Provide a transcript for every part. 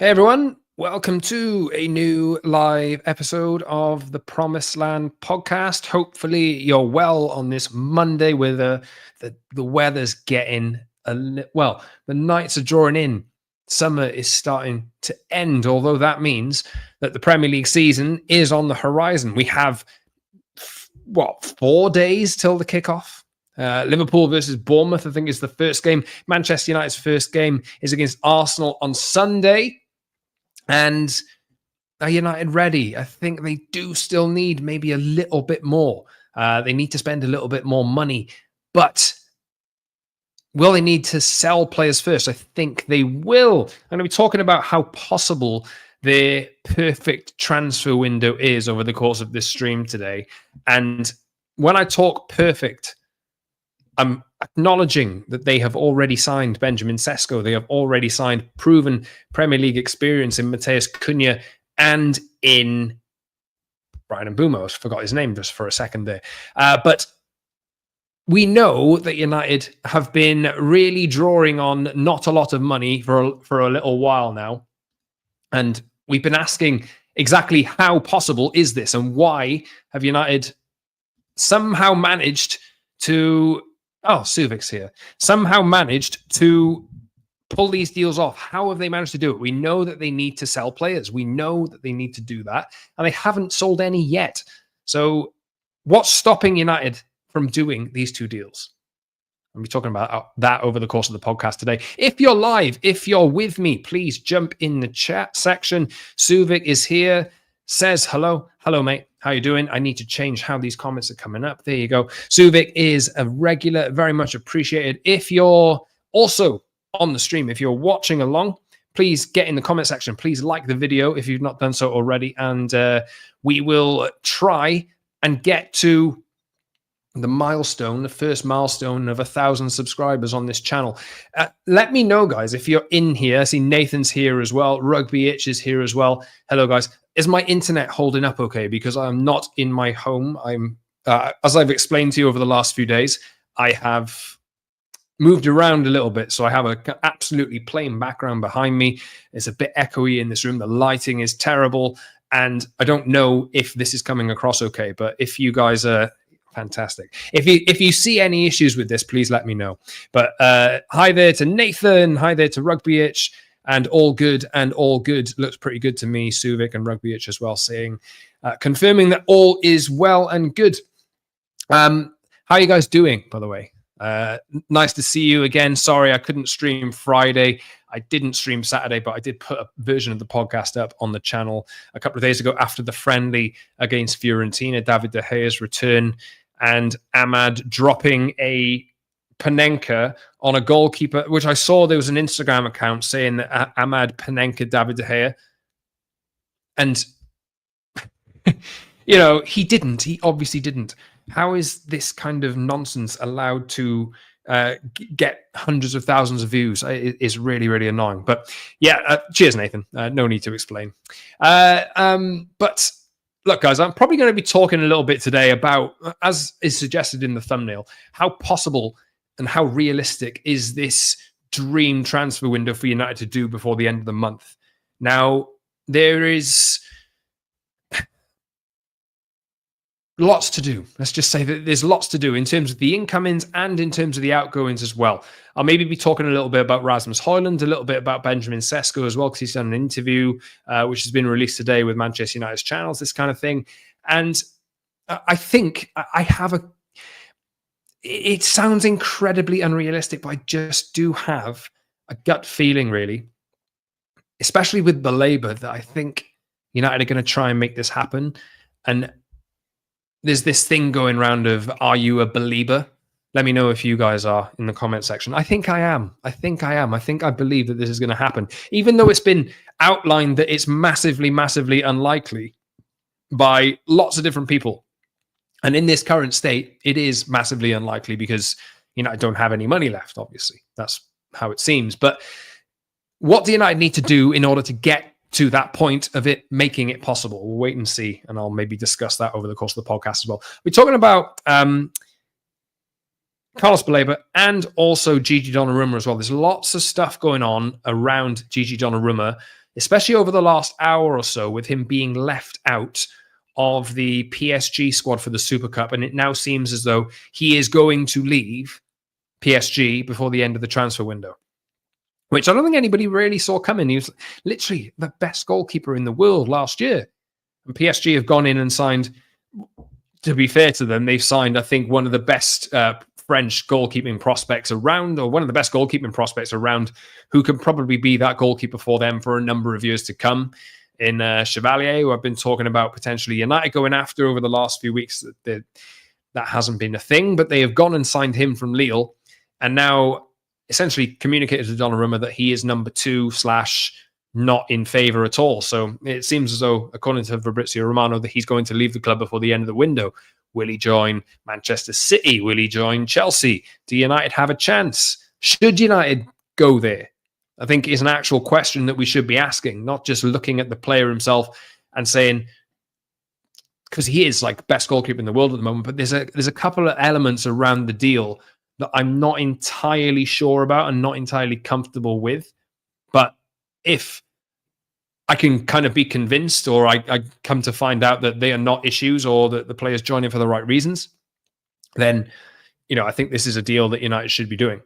Hey everyone, welcome to a new live episode of the Promised Land podcast. Hopefully you're well on this Monday where the weather's getting well, the nights are drawing in. Summer is starting to end, although that means that the Premier League season is on the horizon. We have 4 days till the kickoff. Liverpool versus Bournemouth, I think, is the first game. Manchester United's first game is against Arsenal on Sunday. And are United ready? I think they do still need maybe a little bit more. They need to spend a little bit more money. But will they need to sell players first? I think they will. I'm going to be talking about how possible their perfect transfer window is over the course of this stream today. And when I talk perfect, I'm acknowledging that they have already signed Benjamin Sesko. They have already signed proven Premier League experience in Mateus Cunha and in Brian Mbeumo. I forgot his name just for a second there. But we know that United have been really drawing on not a lot of money for a little while now. And we've been asking exactly how possible is this and why have United somehow managed to... Oh, Suvik's here. Somehow managed to pull these deals off. How have they managed to do it? We know that they need to sell players. We know that they need to do that. And they haven't sold any yet. So what's stopping United from doing these two deals? I'll be talking about that over the course of the podcast today. If you're live, if you're with me, please jump in the chat section. Suvik is here. Says hello. Hello, mate. How you doing? I need to change how these comments are coming up. There you go. Suvik is a regular, very much appreciated. If you're also on the stream, if you're watching along, please get in the comment section. Please like the video if you've not done so already. And we will try and get to the first milestone of 1,000 subscribers on this channel. Let me know, guys, if you're in here. I see Nathan's here as well. Rugby Itch is here as well. Hello, guys. Is my internet holding up okay? Because I'm not in my home. I'm, as I've explained to you over the last few days, I have moved around a little bit. So I have an absolutely plain background behind me. It's a bit echoey in this room. The lighting is terrible. And I don't know if this is coming across okay. But if you guys are... Fantastic. If you see any issues with this, please let me know. But hi there to Nathan. Hi there to Rugby Itch. And all good and all good. Looks pretty good to me. Suvik and Rugby Itch as well, saying, confirming that all is well and good. How are you guys doing, by the way? Nice to see you again. Sorry, I couldn't stream Friday. I didn't stream Saturday, but I did put a version of the podcast up on the channel a couple of days ago after the friendly against Fiorentina, David De Gea's return, and Ahmad dropping a Panenka on a goalkeeper, which I saw there was an Instagram account saying that Ahmad Panenka David De Gea. And, you know, he didn't. He obviously didn't. How is this kind of nonsense allowed to get hundreds of thousands of views? It is really, really annoying. But yeah, cheers, Nathan. No need to explain. But look, guys, I'm probably going to be talking a little bit today about, as is suggested in the thumbnail, how possible and how realistic is this dream transfer window for United to do before the end of the month. Now, there is lots to do. Let's just say that there's lots to do in terms of the incomings and in terms of the outgoings as well. I'll maybe be talking a little bit about Rasmus Højlund, a little bit about Benjamin Sesko as well, because he's done an interview which has been released today with Manchester United's channels, this kind of thing. And I think I have a... It sounds incredibly unrealistic, but I just do have a gut feeling, really, especially with Baleba, that I think United are going to try and make this happen. And there's this thing going around of, are you a believer? Let me know if you guys are in the comment section. I think I am. I think I believe that this is going to happen. Even though it's been outlined that it's massively, massively unlikely by lots of different people. And in this current state, it is massively unlikely because, you know, I don't have any money left, obviously. That's how it seems. But what do United need to do in order to get to that point of it making it possible? We'll wait and see, and I'll maybe discuss that over the course of the podcast as well. We're talking about Carlos Baleba and also Gigi Donnarumma as well. There's lots of stuff going on around Gigi Donnarumma. especially over the last hour or so, with him being left out of the PSG squad for the Super Cup. And it now seems as though he is going to leave PSG before the end of the transfer window, which I don't think anybody really saw coming. He was literally the best goalkeeper in the world last year. And PSG have gone in and signed, to be fair to them, they've signed, I think, one of the best French goalkeeping prospects around, or one of the best goalkeeping prospects around, who can probably be that goalkeeper for them for a number of years to come, in Chevalier, who I've been talking about potentially United going after over the last few weeks. That hasn't been a thing, but they have gone and signed him from Lille, and now essentially communicated to Donnarumma that he is number 2 / not in favour at all. So it seems as though, according to Fabrizio Romano, that he's going to leave the club before the end of the window. Will he join Manchester City? Will he join Chelsea? Do United have a chance? Should United go there? I think is an actual question that we should be asking, not just looking at the player himself and saying, because he is like best goalkeeper in the world at the moment, but there's a couple of elements around the deal that I'm not entirely sure about and not entirely comfortable with. But if I can kind of be convinced, or I come to find out that they are not issues, or that the players join in for the right reasons, then, I think this is a deal that United should be doing.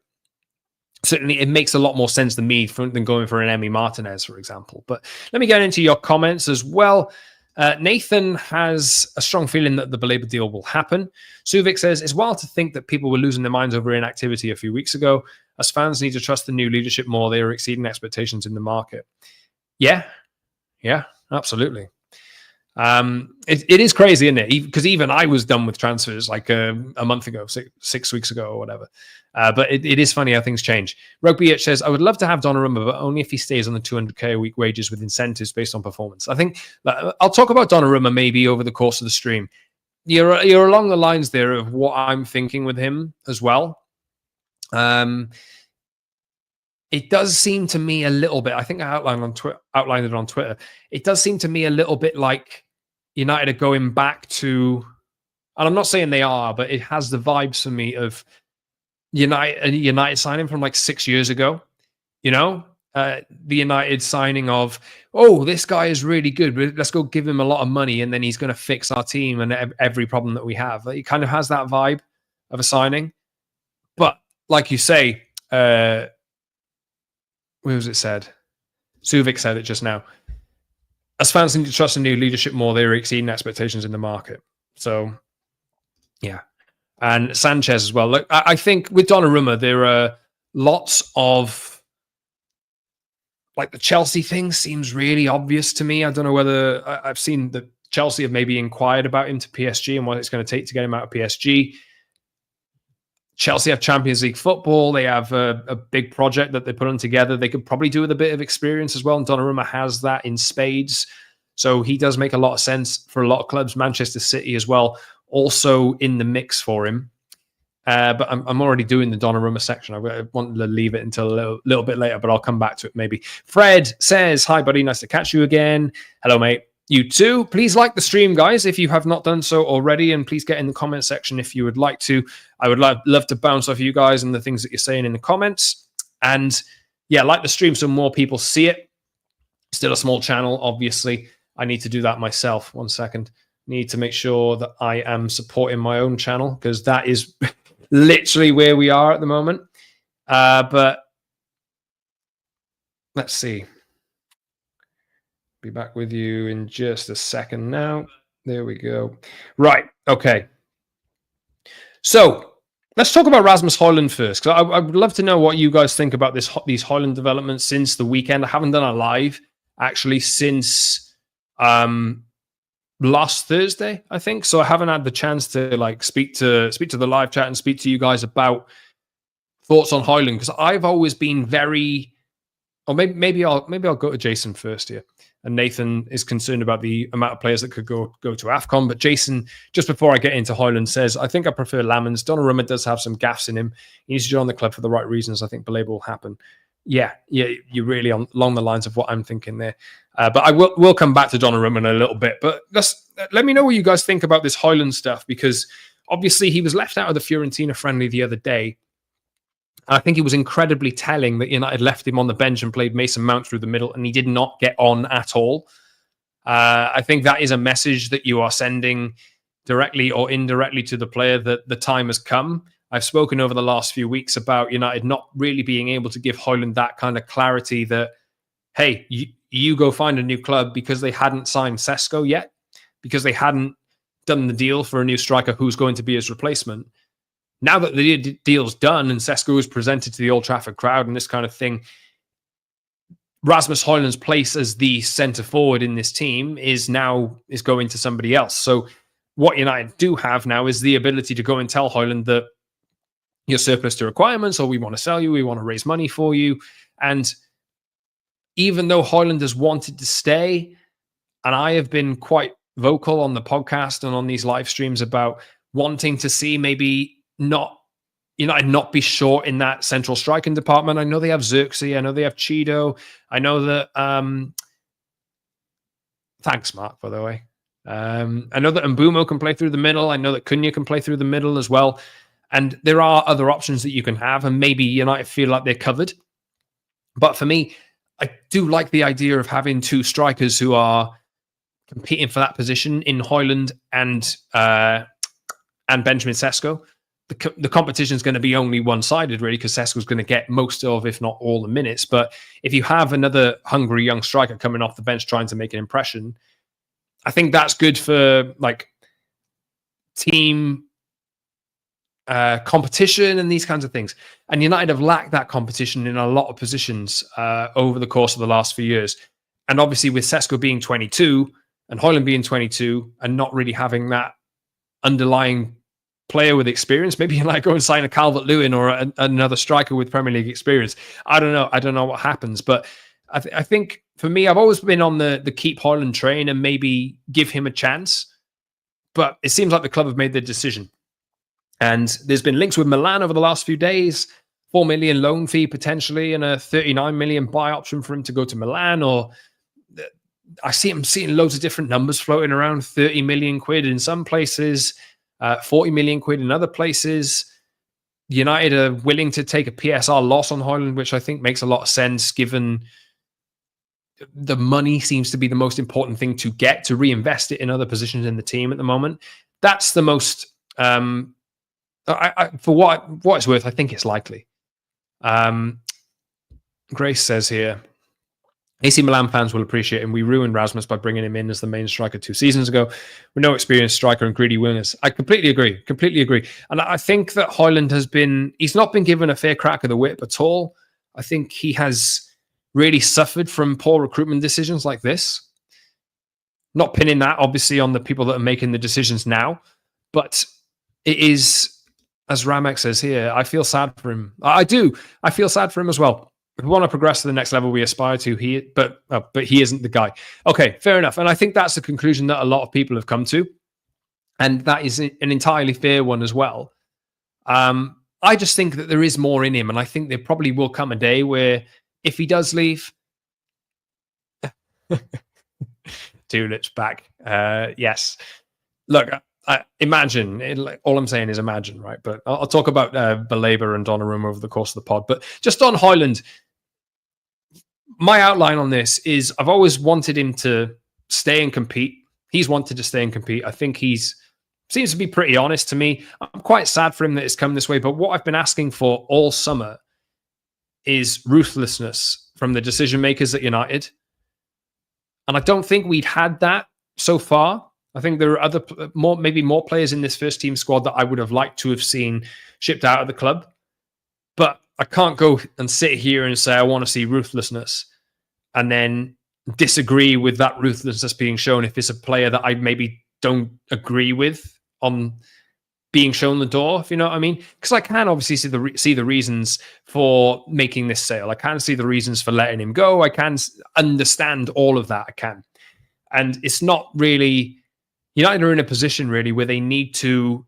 Certainly, it makes a lot more sense to me than going for an Emi Martinez, for example. But let me get into your comments as well. Nathan has a strong feeling that the Baleba deal will happen. Suvik says, it's wild to think that people were losing their minds over inactivity a few weeks ago. As fans need to trust the new leadership more. They are exceeding expectations in the market. Yeah, absolutely. It is crazy, isn't it? Because even I was done with transfers like a month ago, 6 weeks ago or whatever. But it is funny how things change. Rugby Itch says, I would love to have Donnarumma, but only if he stays on the 200k a week wages with incentives based on performance. I think I'll talk about Donnarumma maybe over the course of the stream. You're along the lines there of what I'm thinking with him as well. It does seem to me a little bit, I think I outlined it on Twitter. It does seem to me a little bit like United are going back to, and I'm not saying they are, but it has the vibes for me of United signing from like 6 years ago. The United signing of, this guy is really good, but let's go give him a lot of money and then he's going to fix our team and every problem that we have. It kind of has that vibe of a signing. But like you say, where was it said? Suvik said it just now. As fans need to trust in new leadership more, they're exceeding expectations in the market. So, yeah. And Sanchez as well. Look, I think with Donnarumma, there are lots of, like, the Chelsea thing seems really obvious to me. I don't know whether I've seen that Chelsea have maybe inquired about him to PSG and what it's going to take to get him out of PSG. Chelsea have Champions League football. They have a big project that they put on together. They could probably do with a bit of experience as well. And Donnarumma has that in spades. So he does make a lot of sense for a lot of clubs. Manchester City as well, also in the mix for him. But I'm already doing the Donnarumma section. I wanted to leave it until a little bit later, but I'll come back to it maybe. Fred says, hi, buddy. Nice to catch you again. Hello, mate. You too. Please like the stream, guys, if you have not done so already, and please get in the comment section if you would like to. I would love to bounce off you guys and the things that you're saying in the comments. And yeah, like the stream so more people see it. Still a small channel, obviously. I need to do that myself. 1 second. Need to make sure that I am supporting my own channel, because that is literally where we are at the moment. But let's see. Be back with you in just a second now. There we go. Right. Okay. So let's talk about Rasmus Højlund first, because I would love to know what you guys think about these Højlund developments since the weekend. I haven't done a live actually since last Thursday, I think. So I haven't had the chance to like speak to the live chat and speak to you guys about thoughts on Højlund, because I've always been very, or maybe I'll go to Jason first here. And Nathan is concerned about the amount of players that could go to AFCON. But Jason, just before I get into Højlund, says, I think I prefer Lammens. Donnarumma does have some gaffes in him. He needs to join the club for the right reasons. I think Baleba will happen. Yeah, you're really along the lines of what I'm thinking there. But I will come back to Donnarumma in a little bit. But let me know what you guys think about this Højlund stuff, because obviously he was left out of the Fiorentina friendly the other day. And I think it was incredibly telling that United left him on the bench and played Mason Mount through the middle, and he did not get on at all. I think that is a message that you are sending directly or indirectly to the player that the time has come. I've spoken over the last few weeks about United not really being able to give Højlund that kind of clarity that, hey, you go find a new club, because they hadn't signed Sesko yet, because they hadn't done the deal for a new striker who's going to be his replacement. Now that the deal's done and Sesko is presented to the Old Trafford crowd and this kind of thing, Rasmus Højlund's place as the centre forward in this team is going to somebody else. So what United do have now is the ability to go and tell Højlund that you're surplus to requirements, or we want to sell you, we want to raise money for you. And even though Højlund has wanted to stay, and I have been quite vocal on the podcast and on these live streams about wanting to see maybe United not be short in that central striking department. I know they have Xerxes, I know they have Cheeto, I know that thanks, Mark, by the way. I know that Mbumo can play through the middle. I know that Cunha can play through the middle as well. And there are other options that you can have, and maybe United feel like they're covered. But for me, I do like the idea of having two strikers who are competing for that position in Højlund and Benjamin Sesko. The competition is going to be only one-sided, really, because Sesko's going to get most of, if not all, the minutes. But if you have another hungry young striker coming off the bench trying to make an impression, I think that's good for like team competition and these kinds of things. And United have lacked that competition in a lot of positions over the course of the last few years. And obviously with Sesko being 22 and Højlund being 22 and not really having that underlying player with experience, maybe you like go and sign a Calvert-Lewin or another striker with Premier League experience. I don't know what happens, but I think for me, I've always been on the keep Højlund train and maybe give him a chance. But it seems like the club have made their decision. And there's been links with Milan over the last few days, 4 million loan fee potentially, and a 39 million buy option for him to go to Milan. Or I'm seeing loads of different numbers floating around, 30 million quid in some places, 40 million quid in other places. United are willing to take a PSR loss on Højlund, which I think makes a lot of sense given the money seems to be the most important thing to get, to reinvest it in other positions in the team at the moment. That's the most, for what it's worth, I think it's likely. Grace says here, AC Milan fans will appreciate him. We ruined Rasmus by bringing him in as the main striker 2 seasons ago. With no experienced striker and greedy wingers. I completely agree. And I think that Højlund he's not been given a fair crack of the whip at all. I think he has really suffered from poor recruitment decisions like this. Not pinning that, obviously, on the people that are making the decisions now. But it is, as Ramek says here, I feel sad for him. I do. I feel sad for him as well. If we want to progress to the next level we aspire to, but he isn't the guy. Okay, fair enough. And I think that's the conclusion that a lot of people have come to. And that is an entirely fair one as well. I just think that there is more in him. And I think there probably will come a day where if he does leave... Tulips back. Yes. Look, imagine. All I'm saying is imagine, right? But I'll talk about Baleba and Donnarumma over the course of the pod. But just on Højlund, my outline on this is I've always wanted him to stay and compete. He's wanted to stay and compete. I think seems to be pretty honest to me. I'm quite sad for him that it's come this way. But what I've been asking for all summer is ruthlessness from the decision makers at United. And I don't think we'd had that so far. I think there are maybe more players in this first team squad that I would have liked to have seen shipped out of the club. But I can't go and sit here and say I want to see ruthlessness and then disagree with that ruthlessness being shown if it's a player that I maybe don't agree with on being shown the door, if you know what I mean. Because I can obviously see the reasons for making this sale. I can see the reasons for letting him go. I can understand all of that. I can. And it's not really... United are in a position really where they need to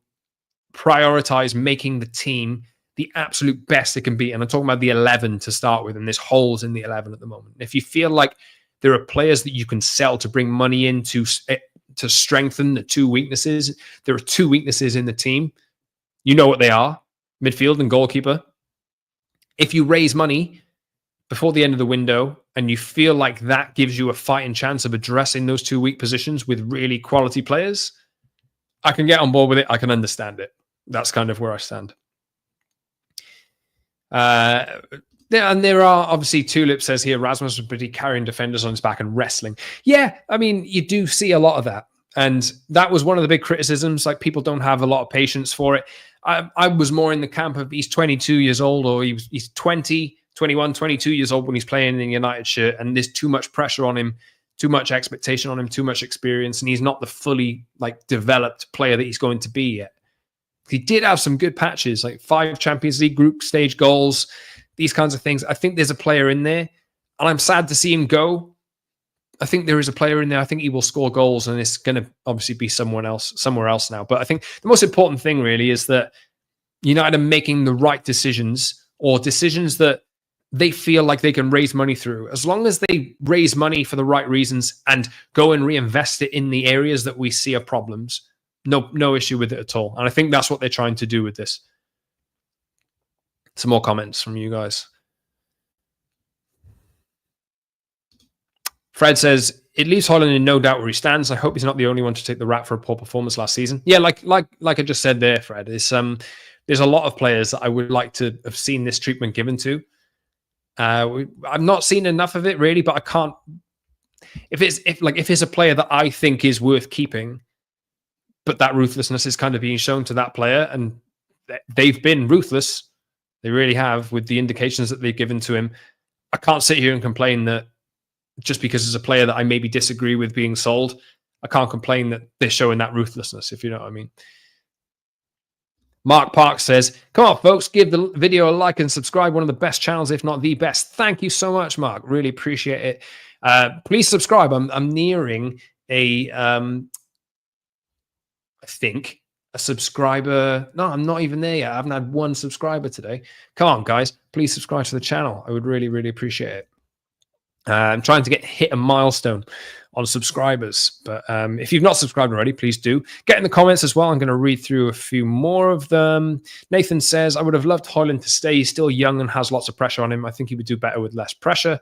prioritize making the team the absolute best it can be. And I'm talking about the 11 to start with, and there's holes in the 11 at the moment. If you feel like there are players that you can sell to bring money in to strengthen the 2 weaknesses, there are 2 weaknesses in the team. You know what they are: midfield and goalkeeper. if you raise money before the end of the window and you feel like that gives you a fighting chance of addressing those 2 weak positions with really quality players, I can get on board with it. I can understand it. That's kind of where I stand. And there are obviously, Tulip says here, Rasmus was pretty carrying defenders on his back and wrestling. Yeah, I mean, you do see a lot of that. And that was one of the big criticisms. Like, people don't have a lot of patience for it. I was more in the camp of he's 22 years old, or he's 20, 21, 22 years old when he's playing in the United shirt, and there's too much pressure on him, too much expectation on him, too much experience, and he's not the fully like developed player that he's going to be yet. He did have some good patches, like 5 Champions League group stage goals, these kinds of things. I think there's a player in there, and I'm sad to see him go. I think there is a player in there. I think he will score goals, and it's going to obviously be somewhere else now. But I think the most important thing really is that United are making the right decisions, or decisions that they feel like they can raise money through. As long as they raise money for the right reasons and go and reinvest it in the areas that we see are problems, no issue with it at all. And I think that's what they're trying to do with this. Some more comments from you guys. Fred says, it leaves Haaland in no doubt where he stands. I hope he's not the only one to take the rap for a poor performance last season. Yeah, like I just said there, Fred, there's a lot of players that I would like to have seen this treatment given to. I've not seen enough of it really, but I can't. If it's a player that I think is worth keeping, but that ruthlessness is kind of being shown to that player, and they've been ruthless, they really have, with the indications that they've given to him, I can't sit here and complain that just because it's a player that I maybe disagree with being sold, I can't complain that they're showing that ruthlessness, if you know what I mean. Mark Park says, come on, folks, give the video a like and subscribe. One of the best channels, if not the best. Thank you so much, Mark. Really appreciate it. Please subscribe. I'm nearing I think, a subscriber. No, I'm not even there yet. I haven't had 1 subscriber today. Come on, guys. Please subscribe to the channel. I would really, really appreciate it. I'm trying to hit a milestone on subscribers, but if you've not subscribed already, please do. Get in the comments as well. I'm going to read through a few more of them. Nathan says, I would have loved Haaland to stay. He's still young and has lots of pressure on him. I think he would do better with less pressure.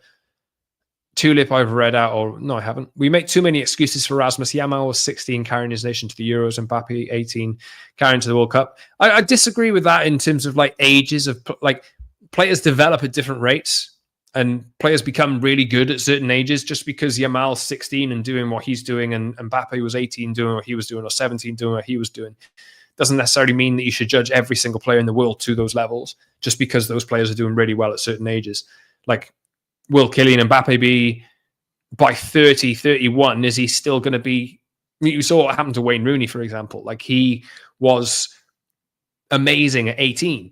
Tulip, I've read out, or no, I haven't. We make too many excuses for Rasmus. Yamal was 16 carrying his nation to the Euros, and Mbappe 18 carrying to the World Cup. I disagree with that in terms of like ages of like players develop at different rates. And players become really good at certain ages. Just because Yamal's 16 and doing what he's doing, and Mbappe was 18 doing what he was doing, or 17 doing what he was doing, doesn't necessarily mean that you should judge every single player in the world to those levels, just because those players are doing really well at certain ages. Like, will Kylian Mbappe be, by 30, 31, is he still going to be... You saw what happened to Wayne Rooney, for example. Like, he was amazing at 18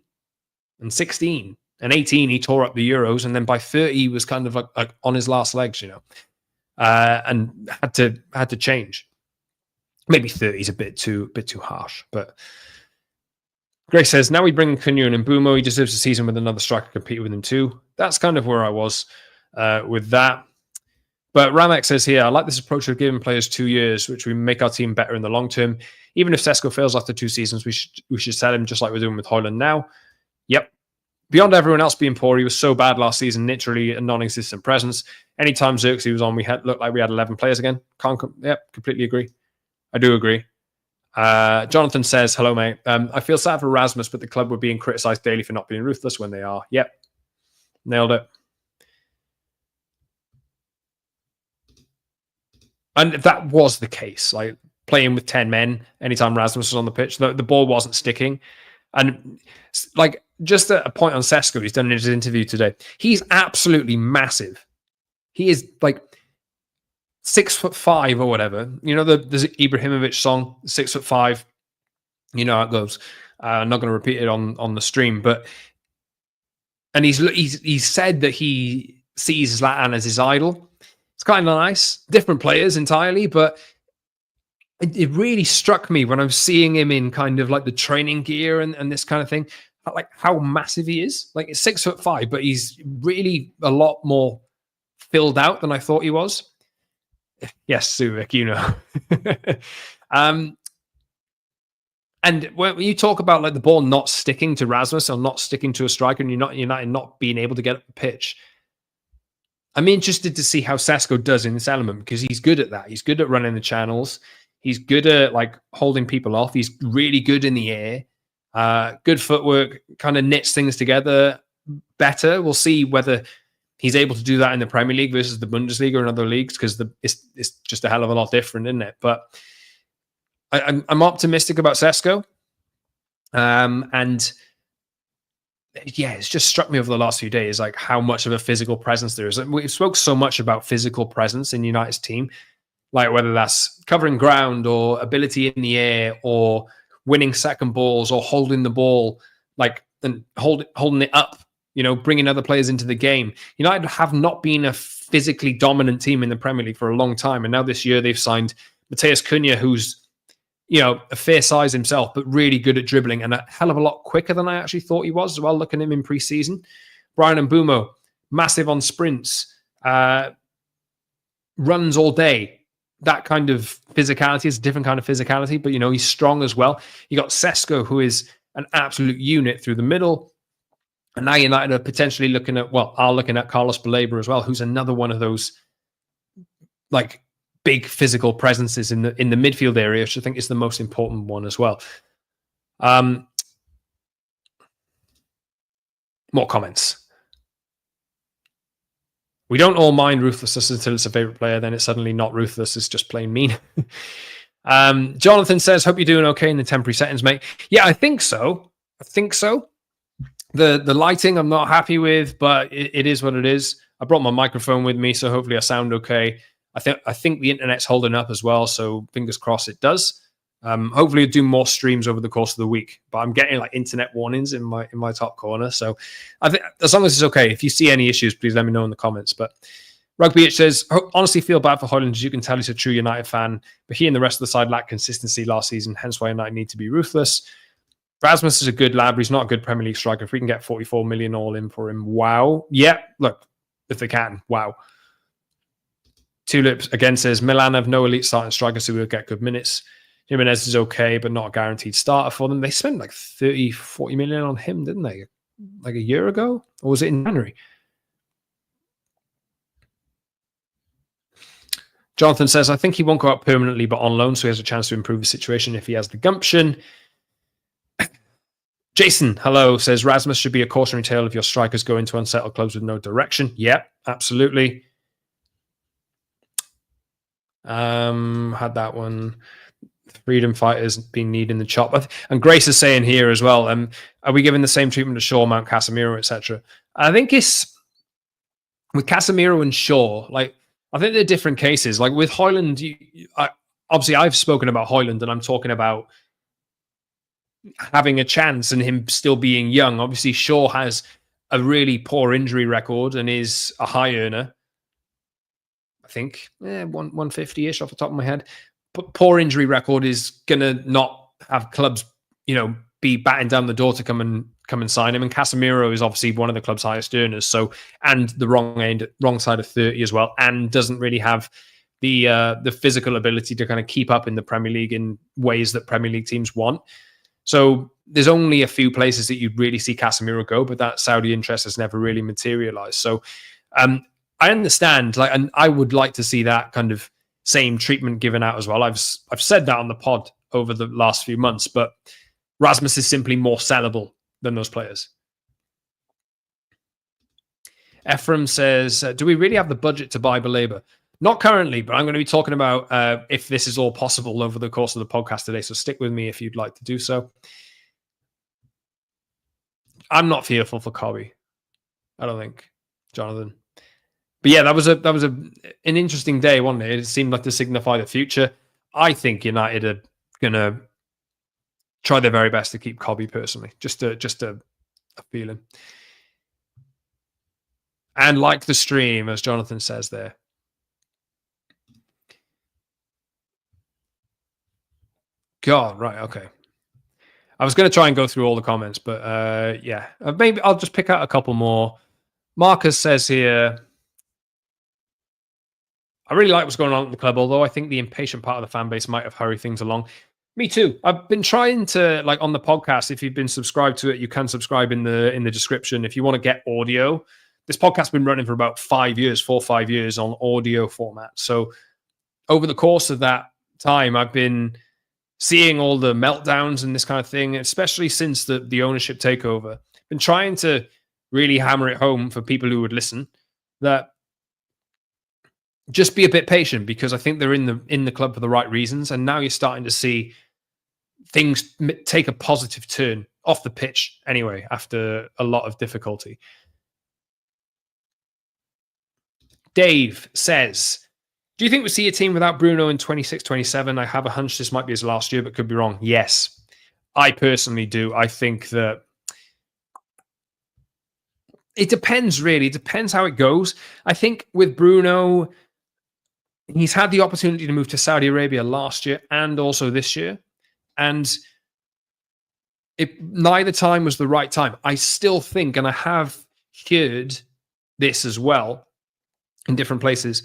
and 16. And 18, he tore up the Euros, and then by 30, he was kind of like on his last legs, you know, and had to change. Maybe 30 is a bit too harsh, but Grace says, now we bring in Cunha and Mbumo. He deserves a season with another striker competing with him too. That's kind of where I was with that. But Ramek says here, I like this approach of giving players 2 years, which will make our team better in the long term. Even if Sesko fails after 2 seasons, we should sell him just like we're doing with Haaland now. Yep. Beyond everyone else being poor, he was so bad last season, literally a non-existent presence. Anytime Xerxes was on, looked like we had 11 players again. Completely agree. I do agree. Jonathan says, hello, mate. I feel sad for Rasmus, but the club were being criticised daily for not being ruthless when they are. Yep. Nailed it. And that was the case. Like, playing with 10 men, anytime Rasmus was on the pitch, the ball wasn't sticking. And like, just a point on Sesko, he's done in his interview today. He's absolutely massive. He is like 6'5" or whatever. You know, there's an Ibrahimovic song, 6'5". You know how it goes. I'm not going to repeat it on the stream, but he's said that he sees Zlatan as his idol. It's kind of nice. Different players entirely, but it really struck me when I was seeing him in kind of like the training gear and this kind of thing, like how massive he is. Like, it's 6'5", but he's really a lot more filled out than I thought he was. Yes, Suvik, you know. And when you talk about like the ball not sticking to Rasmus or not sticking to a striker, and you're not being able to get up the pitch, I'm interested to see how Sesko does in this element, because he's good at that. He's good at running the channels. He's good at like holding people off. He's really good in the air. Good footwork, kind of knits things together better. We'll see whether he's able to do that in the Premier League versus the Bundesliga and other leagues, because it's just a hell of a lot different, isn't it? But I'm optimistic about Sesko. And yeah, it's just struck me over the last few days, like how much of a physical presence there is. We've spoke so much about physical presence in United's team, like whether that's covering ground or ability in the air or winning second balls or holding the ball, like and holding it up, bringing other players into the game. United have not been a physically dominant team in the Premier League for a long time. And now this year they've signed Matheus Cunha, who's, a fair size himself, but really good at dribbling and a hell of a lot quicker than I actually thought he was as well, looking at him in pre-season. Bryan Mbeumo, massive on sprints, runs all day. That kind of physicality is a different kind of physicality, but, he's strong as well. You got Sesko, who is an absolute unit through the middle. And now United are potentially looking at Carlos Baleba as well, who's another one of those, like, big physical presences in the midfield area, which I think is the most important one as well. More comments. We don't all mind ruthlessness until it's a favorite player. Then it's suddenly not ruthless. It's just plain mean. Jonathan says, hope you're doing okay in the temporary settings, mate. Yeah, I think so. The lighting I'm not happy with, but it is what it is. I brought my microphone with me, so hopefully I sound okay. I think the internet's holding up as well, so fingers crossed it does. Hopefully I'll do more streams over the course of the week, but I'm getting like internet warnings in my top corner. So I think as long as it's okay, if you see any issues, please let me know in the comments. But Rugby It says, honestly feel bad for Højlund. As you can tell, he's a true United fan, but he and the rest of the side lacked consistency last season, hence why United need to be ruthless. Rasmus is a good lad, but he's not a good Premier League striker. If we can get 44 million all in for him, wow. Yeah, look, if they can, wow. Tulips again says, Milan have no elite starting striker, so we'll get good minutes. Jimenez is okay, but not a guaranteed starter for them. They spent like 30, 40 million on him, didn't they? Like a year ago? Or was it in January? Jonathan says, I think he won't go out permanently, but on loan, so he has a chance to improve the situation if he has the gumption. Jason, hello, says, Rasmus should be a cautionary tale if your strikers go into unsettled clubs with no direction. Yeah, absolutely. Had that one. Freedom fighters being needing the chop. And Grace is saying here as well, are we giving the same treatment to Shaw, Mount Casemiro, etc.? I think it's with Casemiro and Shaw, like, I think they're different cases. Like with Højlund, obviously I've spoken about Højlund and I'm talking about having a chance and him still being young. Obviously Shaw has a really poor injury record and is a high earner. I think 150-ish off the top of my head. But poor injury record is going to not have clubs, be batting down the door to come and sign him. And Casemiro is obviously one of the club's highest earners. So, and the wrong side of 30 as well, and doesn't really have the physical ability to kind of keep up in the Premier League in ways that Premier League teams want. So there's only a few places that you'd really see Casemiro go, but that Saudi interest has never really materialized. So I understand, and I would like to see that kind of same treatment given out as well. I've said that on the pod over the last few months, but Rasmus is simply more sellable than those players. Ephraim says, do we really have the budget to buy Baleba? Not currently, but I'm going to be talking about if this is all possible over the course of the podcast today. So stick with me if you'd like to do so. I'm not fearful for Kobe. I don't think, Jonathan. But yeah, that was an interesting day, wasn't it? It seemed like to signify the future. I think United are gonna try their very best to keep Kobe personally. Just a feeling. And like the stream, as Jonathan says there. God, right, okay. I was going to try and go through all the comments, but yeah, maybe I'll just pick out a couple more. Marcus says here, I really like what's going on at the club, although I think the impatient part of the fan base might have hurried things along. Me too. I've been trying to, like, on the podcast. If you've been subscribed to it, you can subscribe in the description. If you want to get audio, this podcast's been running for about 5 years, 4 or 5 years on audio format. So over the course of that time, I've been seeing all the meltdowns and this kind of thing, especially since the ownership takeover. Been trying to really hammer it home for people who would listen that just be a bit patient, because I think they're in the club for the right reasons, and now you're starting to see things take a positive turn off the pitch anyway after a lot of difficulty. Dave says, do you think we'll see a team without Bruno in 26-27? I have a hunch this might be his last year, but could be wrong. Yes, I personally do. I think that it depends, really. It depends how it goes. I think with Bruno, he's had the opportunity to move to Saudi Arabia last year and also this year. And neither time was the right time. I still think, and I have heard this as well in different places,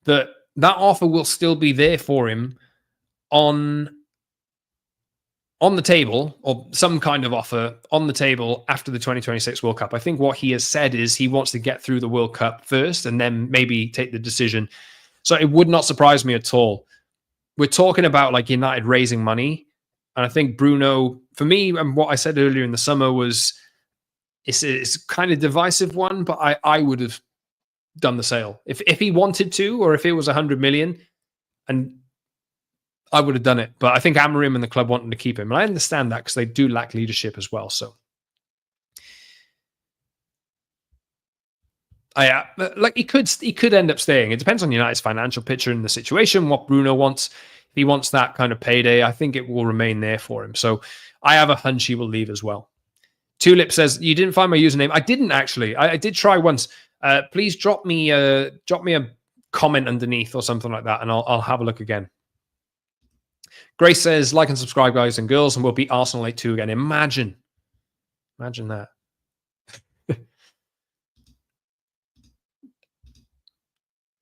that offer will still be there for him on the table, or some kind of offer on the table after the 2026 World Cup. I think what he has said is he wants to get through the World Cup first and then maybe take the decision. So it would not surprise me at all. We're talking about like United raising money. And I think Bruno, for me, and what I said earlier in the summer was, it's kind of divisive one, but I would have done the sale. If he wanted to, or if it was 100 million, and I would have done it. But I think Amorim and the club wanted to keep him. And I understand that because they do lack leadership as well. So he could end up staying. It depends on United's financial picture and the situation, what Bruno wants. If he wants that kind of payday, I think it will remain there for him. So I have a hunch he will leave as well. Tulip says, you didn't find my username. I didn't actually. I did try once. Please drop me a comment underneath or something like that, and I'll have a look again. Grace says, like and subscribe, guys and girls, and we'll beat Arsenal 8-2 again. Imagine that.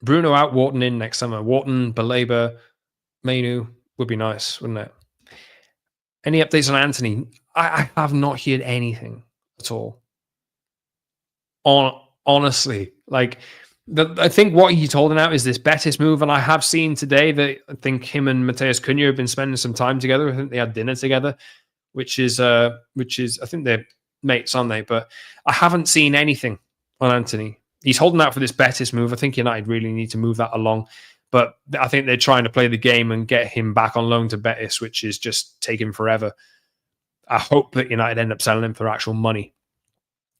Bruno out, Wharton in next summer. Wharton, Baleba, Manu would be nice, wouldn't it? Any updates on Anthony? I have not heard anything at all. Honestly, like, I think what he told now is this Betis move, and I have seen today that I think him and Mateus Cunha have been spending some time together. I think they had dinner together, which is I think they're mates, aren't they? But I haven't seen anything on Anthony. He's holding out for this Betis move. I think United really need to move that along. But I think they're trying to play the game and get him back on loan to Betis, which is just taking forever. I hope that United end up selling him for actual money.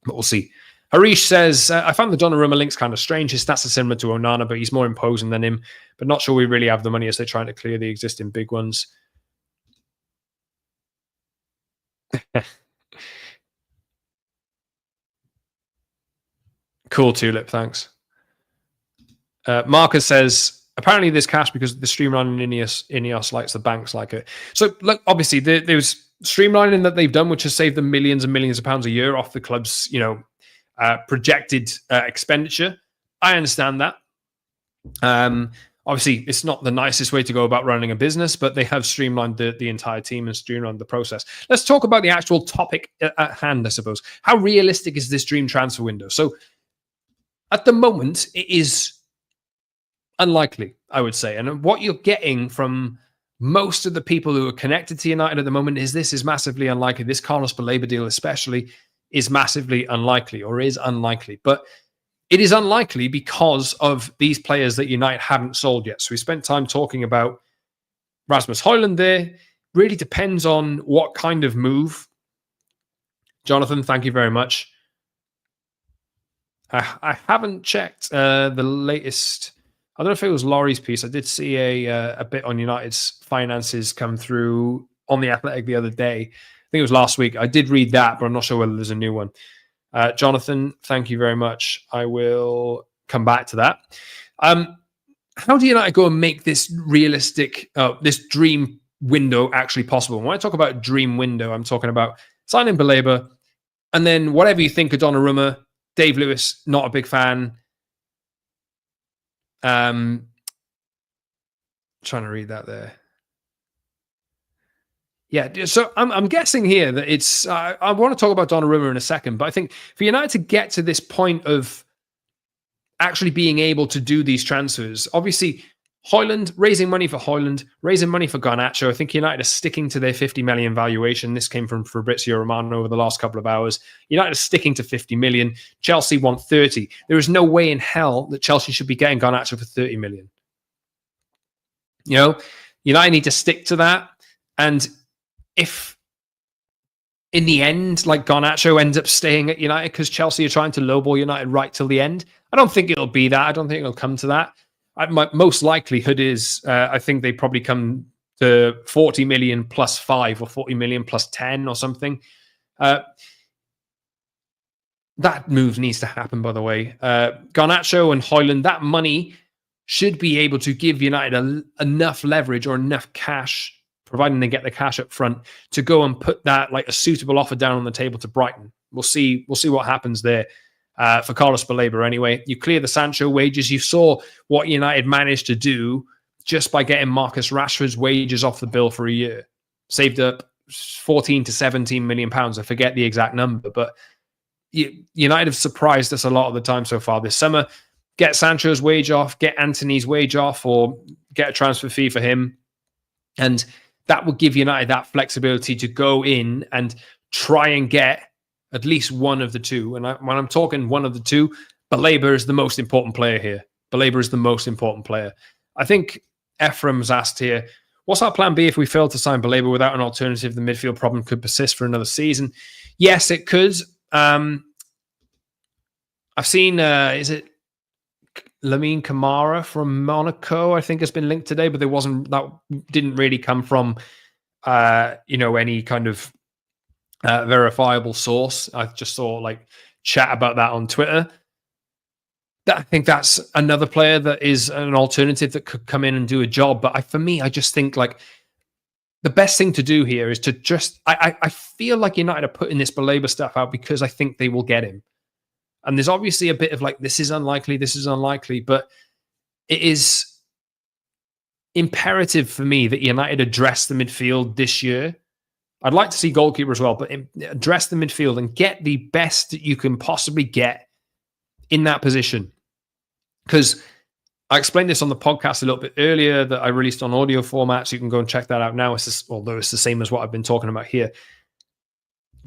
But we'll see. Harish says, I found the Donnarumma links kind of strange. His stats are similar to Onana, but he's more imposing than him. But not sure we really have the money as they're trying to clear the existing big ones. Cool, Tulip. Thanks. Marcus says, apparently there's cash because the streamlining Ineos likes the banks like it. So, look, obviously, there's streamlining that they've done, which has saved them millions and millions of pounds a year off the club's, projected expenditure. I understand that. Obviously, it's not the nicest way to go about running a business, but they have streamlined the entire team and streamlined the process. Let's talk about the actual topic at hand, I suppose. How realistic is this dream transfer window? So, at the moment, it is unlikely, I would say. And what you're getting from most of the people who are connected to United at the moment is this is massively unlikely. This Carlos Baleba deal especially is massively unlikely, or is unlikely. But it is unlikely because of these players that United haven't sold yet. So we spent time talking about Rasmus Højlund there. Really depends on what kind of move. Jonathan, thank you very much. I haven't checked the latest. I don't know if it was Laurie's piece. I did see a bit on United's finances come through on The Athletic the other day. I think it was last week. I did read that, but I'm not sure whether there's a new one. Jonathan, thank you very much. I will come back to that. How do United go and make this realistic, this dream window actually possible? When I talk about dream window, I'm talking about signing Baleba, and then whatever you think of Donnarumma. Dave Lewis, not a big fan. Trying to read that there. Yeah, so I'm guessing here that it's. I want to talk about Donnarumma in a second, but I think for United to get to this point of actually being able to do these transfers, obviously Højlund, raising money for Højlund, raising money for Garnacho. I think United are sticking to their 50 million valuation. This came from Fabrizio Romano over the last couple of hours. United are sticking to 50 million. Chelsea want 30. There is no way in hell that Chelsea should be getting Garnacho for 30 million. You know, United need to stick to that. And if in the end, like Garnacho ends up staying at United because Chelsea are trying to lowball United right till the end, I don't think it'll be that. I don't think it'll come to that. My most likelihood is I think they probably come to 40 million plus 5 or 40 million plus 10 or something. That move needs to happen, by the way. Garnacho and Højlund, that money should be able to give United enough leverage or enough cash, providing they get the cash up front, to go and put that like a suitable offer down on the table to Brighton. We'll see what happens there. For Carlos Baleba anyway. You clear the Sancho wages. You saw what United managed to do just by getting Marcus Rashford's wages off the bill for a year. Saved up 14 to 17 million pounds. I forget the exact number, but United have surprised us a lot of the time so far this summer. Get Sancho's wage off, get Anthony's wage off, or get a transfer fee for him. And that will give United that flexibility to go in and try and get at least one of the two. And when I'm talking one of the two, Baleba is the most important player here. Baleba is the most important player. I think Ephraim's asked here, what's our plan B if we fail to sign Baleba without an alternative? The midfield problem could persist for another season. Yes, it could. I've seen, is it Lamine Camara from Monaco, I think has been linked today, but that didn't really come from, any kind of verifiable source. I just saw like chat about that on Twitter. I think that's another player that is an alternative that could come in and do a job. But for me, I just think like the best thing to do here is to just, I feel like United are putting this Baleba stuff out because I think they will get him. And there's obviously a bit of like, this is unlikely, but it is imperative for me that United address the midfield this year. I'd like to see goalkeeper as well, but address the midfield and get the best that you can possibly get in that position. Because I explained this on the podcast a little bit earlier that I released on audio format, so you can go and check that out now. Although it's the same as what I've been talking about here.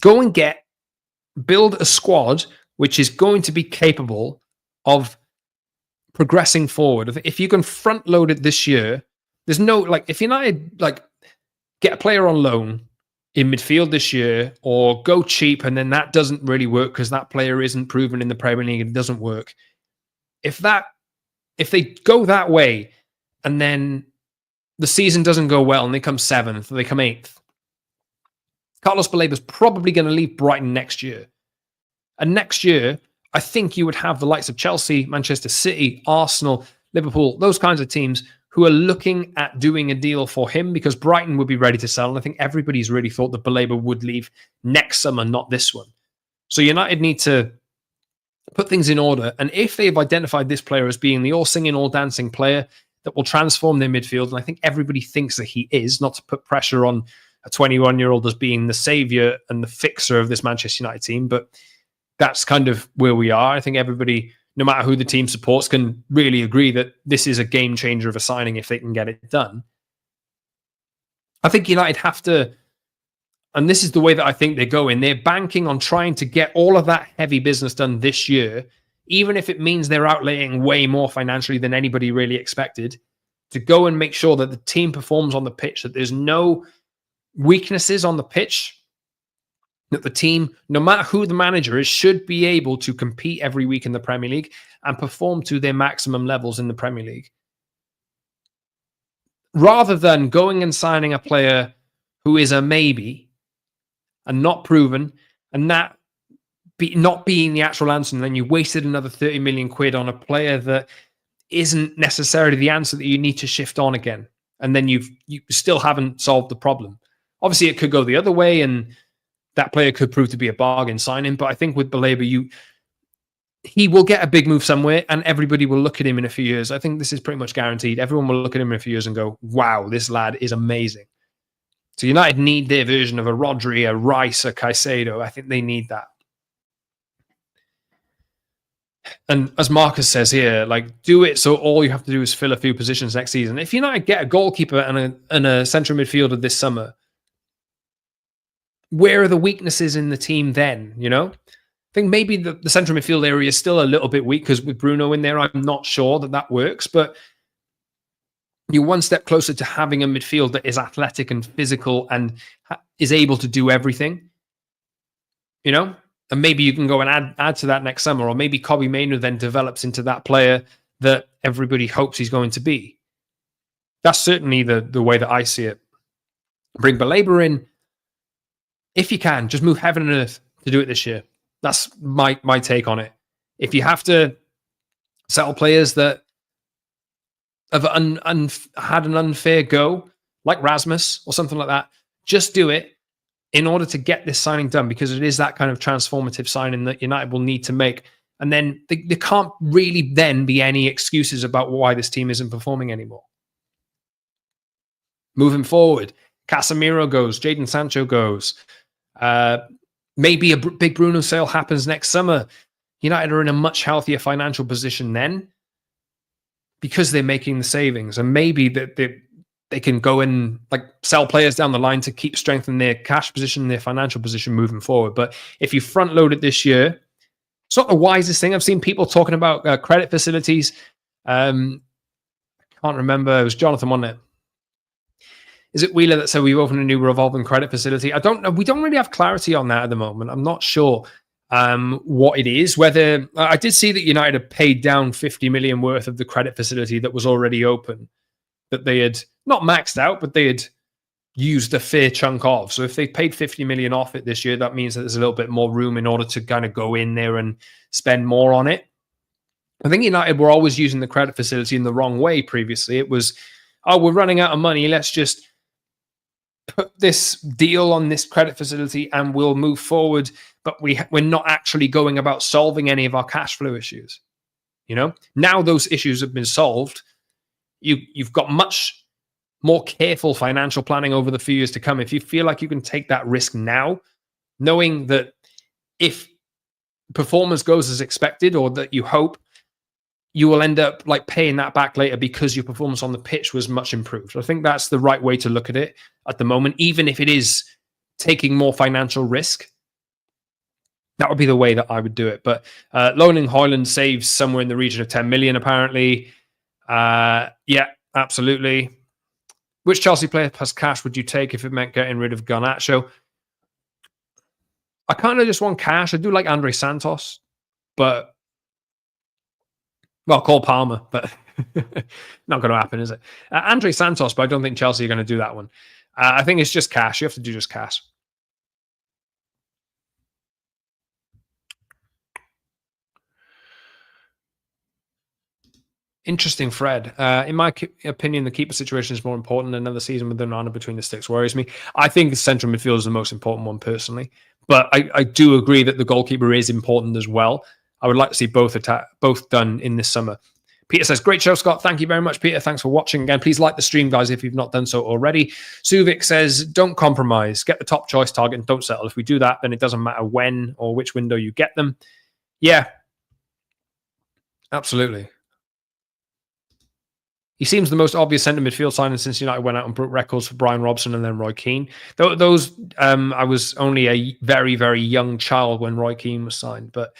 Go and build a squad which is going to be capable of progressing forward. If you can front load it this year, there's no, like, if United get a player on loan in midfield this year, or go cheap and then that doesn't really work because that player isn't proven in the Premier League and it doesn't work. If they go that way and then the season doesn't go well and they come 7th or they come 8th, Carlos Baleba is probably going to leave Brighton next year. And next year, I think you would have the likes of Chelsea, Manchester City, Arsenal, Liverpool, those kinds of teams who are looking at doing a deal for him because Brighton would be ready to sell. And I think everybody's really thought that Baleba would leave next summer, not this one. So United need to put things in order. And if they've identified this player as being the all-singing, all-dancing player that will transform their midfield, and I think everybody thinks that he is, not to put pressure on a 21-year-old as being the saviour and the fixer of this Manchester United team, but that's kind of where we are. I think everybody, no matter who the team supports, can really agree that this is a game changer of a signing if they can get it done. I think United have to, and this is the way that I think they go in, they're banking on trying to get all of that heavy business done this year, even if it means they're outlaying way more financially than anybody really expected, to go and make sure that the team performs on the pitch, that there's no weaknesses on the pitch, that the team, no matter who the manager is, should be able to compete every week in the Premier League and perform to their maximum levels in the Premier League. Rather than going and signing a player who is a maybe and not proven, and that not being the actual answer, and then you wasted another 30 million quid on a player that isn't necessarily the answer that you need to shift on again. And then you still haven't solved the problem. Obviously, it could go the other way, and that player could prove to be a bargain signing. But I think with Baleba, he will get a big move somewhere and everybody will look at him in a few years. I think this is pretty much guaranteed. Everyone will look at him in a few years and go, wow, this lad is amazing. So United need their version of a Rodri, a Rice, a Caicedo. I think they need that. And as Marcus says here, like, do it so all you have to do is fill a few positions next season. If United get a goalkeeper and a central midfielder this summer, where are the weaknesses in the team then? You know, I think maybe the central midfield area is still a little bit weak because with Bruno in there, I'm not sure that works. But you're one step closer to having a midfield that is athletic and physical and is able to do everything. You know, and maybe you can go and add to that next summer, or maybe Kobbie Mainoo then develops into that player that everybody hopes he's going to be. That's certainly the way that I see it. Bring Baleba in. If you can, just move heaven and earth to do it this year. That's my take on it. If you have to sell players that have had an unfair go, like Rasmus or something like that, just do it in order to get this signing done, because it is that kind of transformative signing that United will need to make. And then there can't really then be any excuses about why this team isn't performing anymore. Moving forward, Casemiro goes, Jadon Sancho goes. Maybe a big Bruno sale happens next summer. United are in a much healthier financial position then because they're making the savings, and maybe that they can go and like sell players down the line to keep strengthening their cash position, their financial position moving forward. But if you front load it this year, it's not the wisest thing. I've seen people talking about credit facilities. I can't remember. It was Jonathan, wasn't it? Is it Wheeler that said we've opened a new revolving credit facility? I don't know. We don't really have clarity on that at the moment. I'm not sure what it is. Whether I did see that United had paid down 50 million worth of the credit facility that was already open, that they had not maxed out, but they had used a fair chunk of. So if they paid 50 million off it this year, that means that there's a little bit more room in order to kind of go in there and spend more on it. I think United were always using the credit facility in the wrong way previously. It was, oh, we're running out of money. Let's just put this deal on this credit facility and we'll move forward. But we're not actually going about solving any of our cash flow issues. You know, now those issues have been solved. You've got much more careful financial planning over the few years to come. If you feel like you can take that risk now, knowing that if performance goes as expected or that you hope, you will end up like paying that back later because your performance on the pitch was much improved. I think that's the right way to look at it at the moment, even if it is taking more financial risk. That would be the way that I would do it. But loaning Højlund saves somewhere in the region of 10 million, apparently. Yeah, absolutely. Which Chelsea player plus cash would you take if it meant getting rid of Garnacho? I kind of just want cash. I do like Andre Santos, but well, Cole Palmer, but not going to happen, is it? Andre Santos, but I don't think Chelsea are going to do that one. I think it's just cash. You have to do just cash. Interesting, Fred. In my opinion, the keeper situation is more important. Another season with Donnarumma between the sticks worries me. I think the central midfield is the most important one personally, but I do agree that the goalkeeper is important as well. I would like to see both done in this summer. Peter says, great show, Scott. Thank you very much, Peter. Thanks for watching again. Please like the stream, guys, if you've not done so already. Suvik says, don't compromise. Get the top choice target and don't settle. If we do that, then it doesn't matter when or which window you get them. Yeah, absolutely. He seems the most obvious centre midfield signing since United went out and broke records for Brian Robson and then Roy Keane. Those, I was only a very, very young child when Roy Keane was signed. But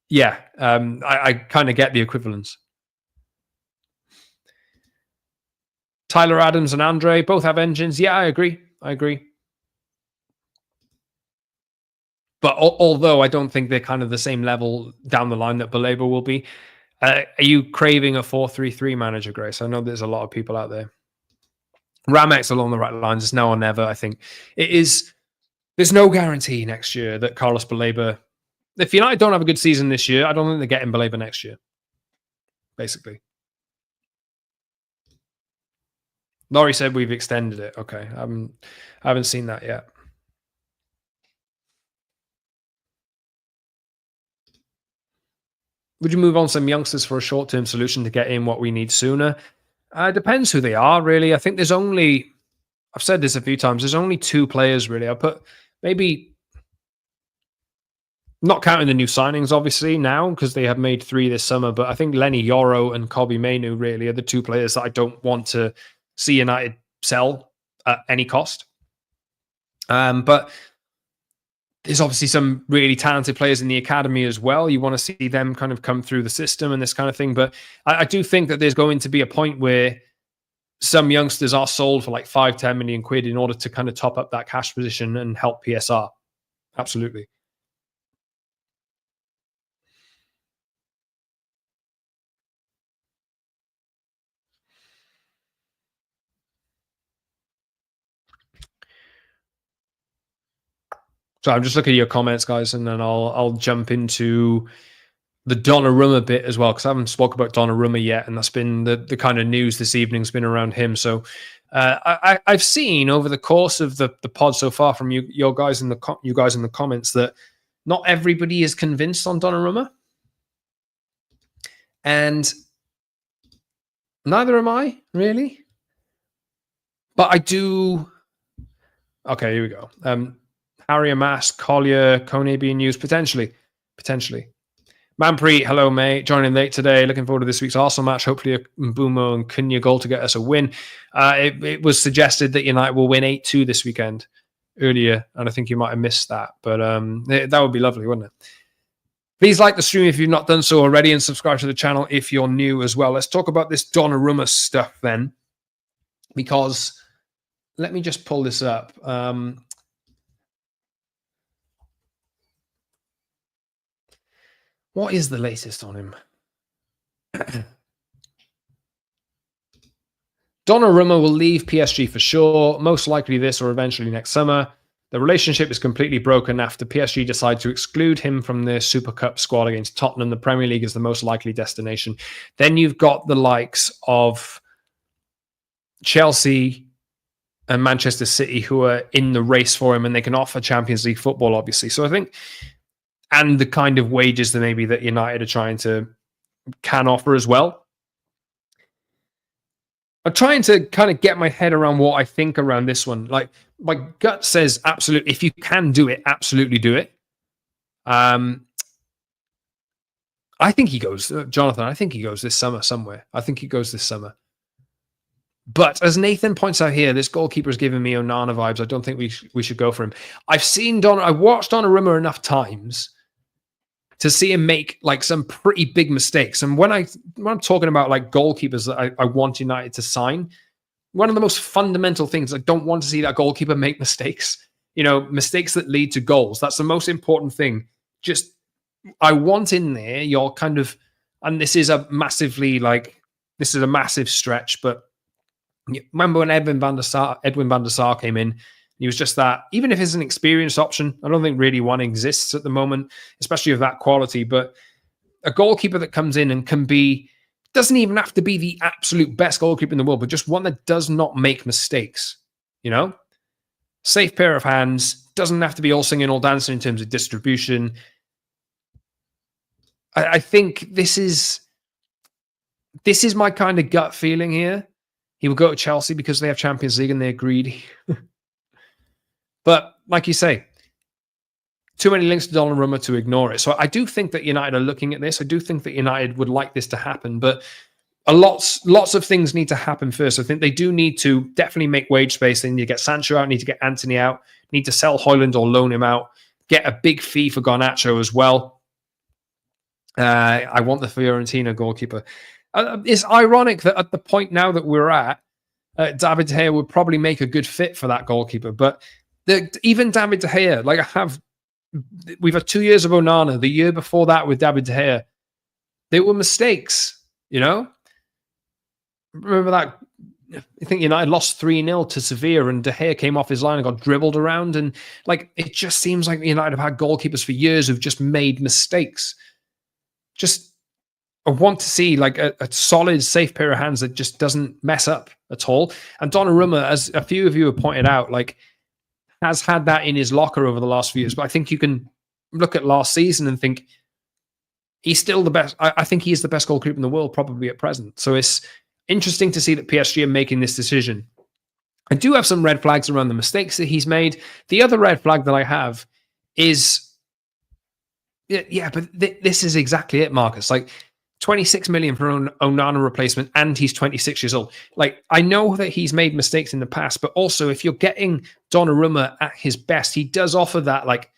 yeah, I kind of get the equivalence. Tyler Adams and Andre both have engines. Yeah, I agree. But although I don't think they're kind of the same level down the line that Baleba will be. Are you craving a 4-3-3 manager, Grace? I know there's a lot of people out there. Ramek's along the right lines. It's now or never, I think. It is. There's no guarantee next year that Carlos Baleba... If United don't have a good season this year, I don't think they're getting Baleba next year. Basically. Laurie said we've extended it. Okay. I haven't seen that yet. Would you move on some youngsters for a short-term solution to get in what we need sooner? Depends who they are, really. I think there's only I've said this a few times. There's only 2 players really. I put maybe not counting the new signings, obviously now because they have made 3 this summer. But I think Lenny Yoro and Kobe Mainu really are the 2 players that I don't want to see United sell at any cost. But there's obviously some really talented players in the academy as well. You want to see them kind of come through the system and this kind of thing. But I do think that there's going to be a point where some youngsters are sold for like 5-10 million quid in order to kind of top up that cash position and help PSR. Absolutely. So I'm just looking at your comments, guys, and then I'll jump into the Donnarumma bit as well, because I haven't spoke about Donnarumma yet, and that's been the kind of news this evening's been around him. So I've seen over the course of the pod so far from you guys in the comments that not everybody is convinced on Donnarumma, and neither am I really. But I do. Okay, here we go. Harry Amass, Collier, Kone being used potentially. Manpreet, hello mate, joining late today. Looking forward to this week's Arsenal match. Hopefully a Mbumo and Cunha goal to get us a win. It was suggested that United will win 8-2 this weekend earlier, and I think you might have missed that, but that would be lovely, wouldn't it? Please like the stream if you've not done so already, and subscribe to the channel if you're new as well. Let's talk about this Donnarumma stuff then, because let me just pull this up. What is the latest on him? Donnarumma will leave PSG for sure, most likely this or eventually next summer. The relationship is completely broken after PSG decide to exclude him from the Super Cup squad against Tottenham. The Premier League is the most likely destination. Then you've got the likes of Chelsea and Manchester City who are in the race for him, and they can offer Champions League football, obviously. So I think, and the kind of wages that maybe that United are can offer as well. I'm trying to kind of get my head around what I think around this one. Like, my gut says absolutely, if you can do it, absolutely do it. I think he goes, Jonathan, I think he goes this summer somewhere. I think he goes this summer. But as Nathan points out here, this goalkeeper is giving me Onana vibes. I don't think we should go for him. I've watched Donnarumma enough times to see him make like some pretty big mistakes. And when I'm talking about like goalkeepers that I want United to sign, one of the most fundamental things, I don't want to see that goalkeeper make mistakes. You know, mistakes that lead to goals. That's the most important thing. Just, I want in there your kind of, and this is a massive stretch, but remember when Edwin van der Sar came in, he was just that, even if it's an experienced option, I don't think really one exists at the moment, especially of that quality, but a goalkeeper that comes in and doesn't even have to be the absolute best goalkeeper in the world, but just one that does not make mistakes, you know? Safe pair of hands, doesn't have to be all singing, all dancing in terms of distribution. I think this is my kind of gut feeling here. He will go to Chelsea because they have Champions League and they're greedy. But like you say, too many links to Donnarumma to ignore it. So I do think that United are looking at this. I do think that United would like this to happen, but lots of things need to happen first. I think they do need to definitely make wage space. They need to get Sancho out, need to get Anthony out, need to sell Højlund or loan him out, get a big fee for Garnacho as well. I want the Fiorentina goalkeeper. It's ironic that at the point now that we're at, David De Gea would probably make a good fit for that goalkeeper. But even David De Gea, we've had 2 years of Onana. The year before that with David De Gea, they were mistakes, you know? Remember that? I think United lost 3-0 to Sevilla and De Gea came off his line and got dribbled around. And like, it just seems like United have had goalkeepers for years who've just made mistakes. I want to see like a solid, safe pair of hands that just doesn't mess up at all. And Donnarumma, as a few of you have pointed out, like has had that in his locker over the last few years. But I think you can look at last season and think he's still the best. I think he is the best goalkeeper in the world, probably at present. So it's interesting to see that PSG are making this decision. I do have some red flags around the mistakes that he's made. The other red flag that I have is, but this is exactly it, Marcus. Like 26 million for an Onana replacement, and he's 26 years old. Like, I know that he's made mistakes in the past, but also if you're getting Donnarumma at his best, he does offer that like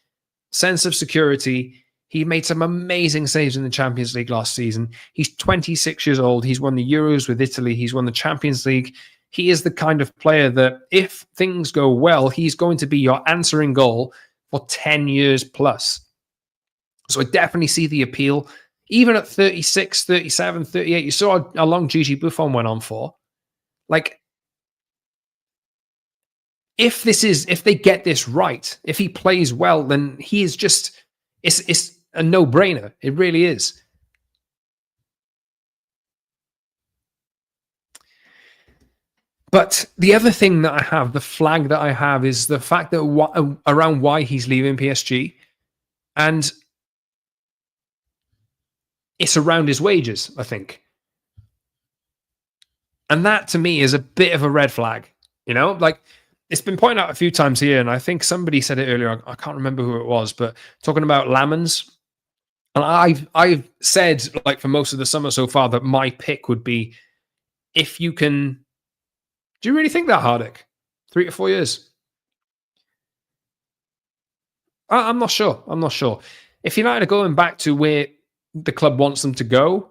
sense of security. He made some amazing saves in the Champions League last season. He's 26 years old. He's won the Euros with Italy. He's won the Champions League. He is the kind of player that if things go well, he's going to be your answering goal for 10 years plus. So I definitely see the appeal. Even at 36, 37, 38, you saw how long Gigi Buffon went on for. Like, if they get this right, if he plays well, then he is just, it's a no-brainer. It really is. But the other thing that I have, the flag that I have, is the fact that around why he's leaving PSG, and it's around his wages, I think. And that, to me, is a bit of a red flag. You know, like, it's been pointed out a few times here, and I think somebody said it earlier. I can't remember who it was, but talking about Lamens. And I've said, like, for most of the summer so far, that my pick would be, if you can... Do you really think that, Hardik? 3 to 4 years? I'm not sure. I'm not sure. If United are going back to where the club wants them to go,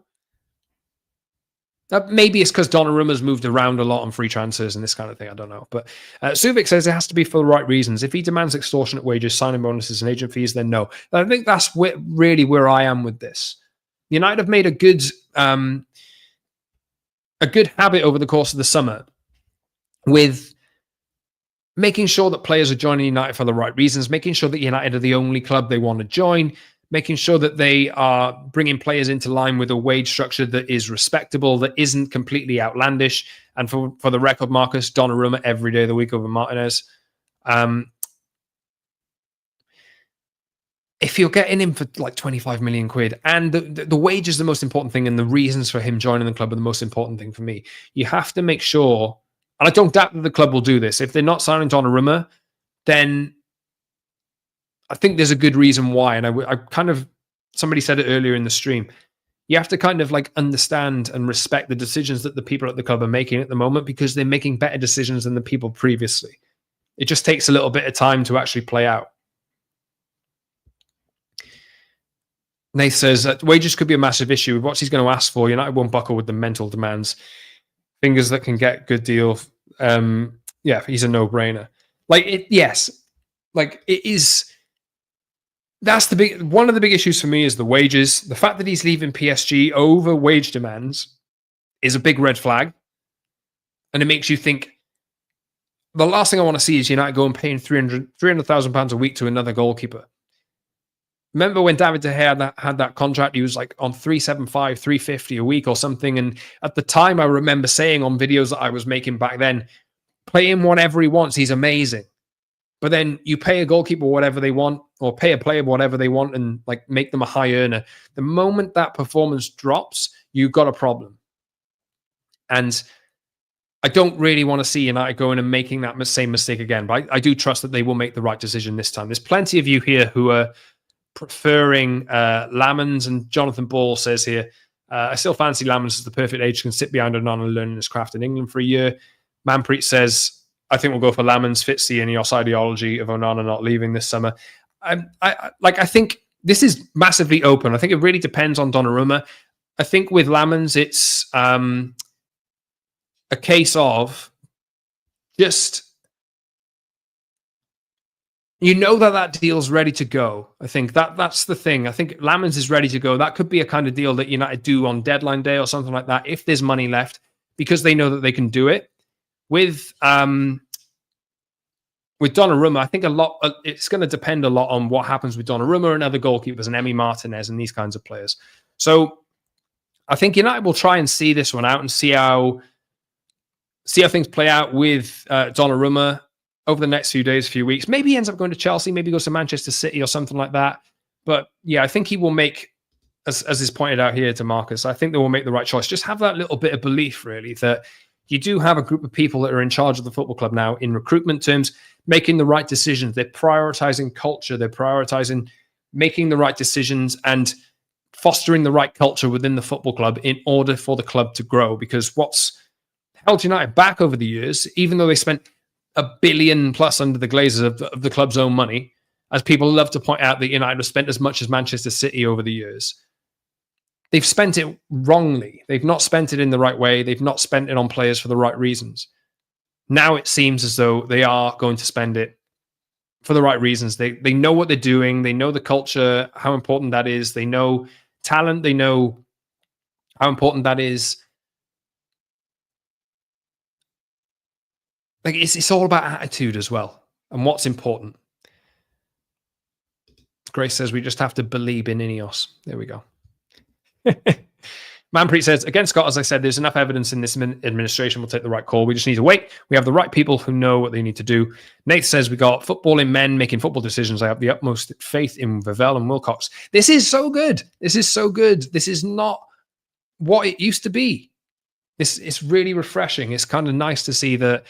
maybe it's because Donnarumma's moved around a lot on free transfers and this kind of thing. I don't know. But Suvic says it has to be for the right reasons. If he demands extortionate wages, signing bonuses, and agent fees, then no. I think that's really where I am with this. United have made a good habit over the course of the summer with making sure that players are joining United for the right reasons, making sure that United are the only club they want to join, making sure that they are bringing players into line with a wage structure that is respectable, that isn't completely outlandish. And for the record, Marcus, Donnarumma every day of the week over Martinez. If you're getting him for like 25 million quid, and the wage is the most important thing, and the reasons for him joining the club are the most important thing for me, you have to make sure, and I don't doubt that the club will do this, if they're not signing Donnarumma, then I think there's a good reason why. And I kind of, somebody said it earlier in the stream, you have to kind of like understand and respect the decisions that the people at the club are making at the moment, because they're making better decisions than the people previously. It just takes a little bit of time to actually play out. Nath says that wages could be a massive issue. What he's going to ask for, United won't buckle with the mental demands. Fingers that can get good deal. He's a no-brainer. Like, yes. Like, it is... That's one of the big issues for me is the wages. The fact that he's leaving PSG over wage demands is a big red flag. And it makes you think, the last thing I want to see is United go and paying £300,000 a week to another goalkeeper. Remember when David De Gea had that contract, he was like on 375, 350 a week or something. And at the time, I remember saying on videos that I was making back then, play him whatever he wants. He's amazing. But then you pay a goalkeeper whatever they want, or pay a player whatever they want, and like make them a high earner. The moment that performance drops, you've got a problem. And I don't really want to see United going and making that same mistake again. But I do trust that they will make the right decision this time. There's plenty of you here who are preferring Lamens, and Jonathan Ball says here, I still fancy Lamens as the perfect age, can sit behind Onana and learn his craft in England for a year. Manpreet says, I think we'll go for Lamens, fits the Ineos ideology of Onana not leaving this summer. I think this is massively open. I think it really depends on Donnarumma. I think with Lamens, it's a case of just, you know, that deal's ready to go. I think that's the thing. I think Lamens is ready to go. That could be a kind of deal that United do on deadline day or something like that, if there's money left, because they know that they can do it. With Donnarumma, I think it's going to depend a lot on what happens with Donnarumma and other goalkeepers and Emi Martinez and these kinds of players. So I think United will try and see this one out and see how things play out with Donnarumma over the next few days, few weeks. Maybe he ends up going to Chelsea, maybe goes to Manchester City or something like that. But yeah, I think he will make, as is pointed out here to Marcus, I think they will make the right choice. Just have that little bit of belief, really, that you do have a group of people that are in charge of the football club now in recruitment terms, making the right decisions. They're prioritizing culture. They're prioritizing making the right decisions and fostering the right culture within the football club in order for the club to grow. Because what's held United back over the years, even though they spent $1 billion plus under the glazes of the club's own money, as people love to point out that United have spent as much as Manchester City over the years, they've spent it wrongly. They've not spent it in the right way. They've not spent it on players for the right reasons. Now it seems as though they are going to spend it for the right reasons. They know what they're doing. They know the culture, how important that is. They know talent. They know how important that is. Like it's all about attitude as well and what's important. Grace says we just have to believe in Ineos. There we go. Manpreet says, again, Scott, as I said, there's enough evidence in this administration will take the right call. We just need to wait. We have the right people who know what they need to do. Nate says, we got footballing men making football decisions. I have the utmost faith in Vavell and Wilcox. This is so good. This is so good. This is not what it used to be. It's really refreshing. It's kind of nice to see that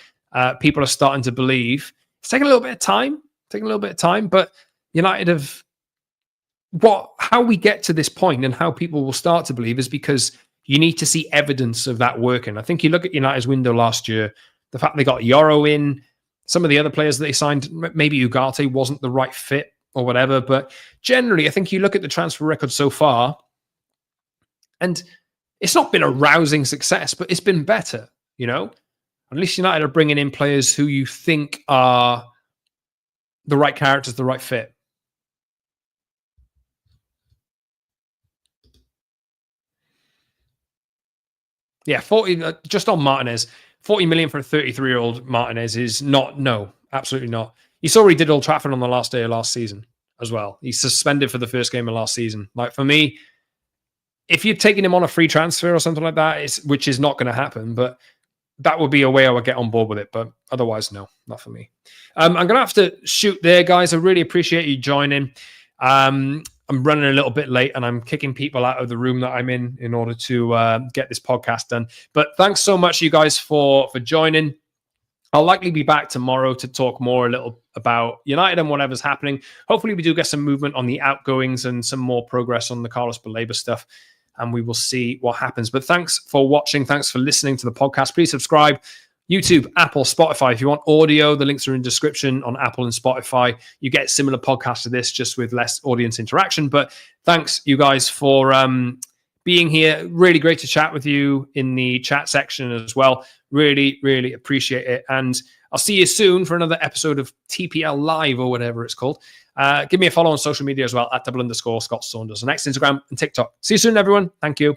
people are starting to believe. It's taking a little bit of time, but United have how we get to this point and how people will start to believe is because you need to see evidence of that working. I think you look at United's window last year, the fact they got Yoro in, some of the other players that they signed, maybe Ugarte wasn't the right fit or whatever, but generally, I think you look at the transfer record so far, and it's not been a rousing success, but it's been better, you know? At least United are bringing in players who you think are the right characters, the right fit. Yeah, 40 just on Martinez. 40 million for a 33-year-old Martinez is no, absolutely not. You saw what he did at Old Trafford on the last day of last season as well. He's suspended for the first game of last season. Like, for me, if you're taking him on a free transfer or something like that, which is not going to happen, but that would be a way I would get on board with it. But otherwise, no, not for me. I'm going to have to shoot there, guys. I really appreciate you joining. I'm running a little bit late and I'm kicking people out of the room that I'm in order to get this podcast done. But thanks so much, you guys, for joining. I'll likely be back tomorrow to talk more a little about United and whatever's happening. Hopefully we do get some movement on the outgoings and some more progress on the Carlos Baleba stuff, and we will see what happens. But thanks for watching. Thanks for listening to the podcast. Please subscribe. YouTube, Apple, Spotify. If you want audio, the links are in description on Apple and Spotify. You get similar podcasts to this, just with less audience interaction. But thanks, you guys, for being here. Really great to chat with you in the chat section as well. Really, really appreciate it. And I'll see you soon for another episode of TPL Live or whatever it's called. Give me a follow on social media as well at @_Scott Saunders on X, Instagram, and TikTok. See you soon, everyone. Thank you.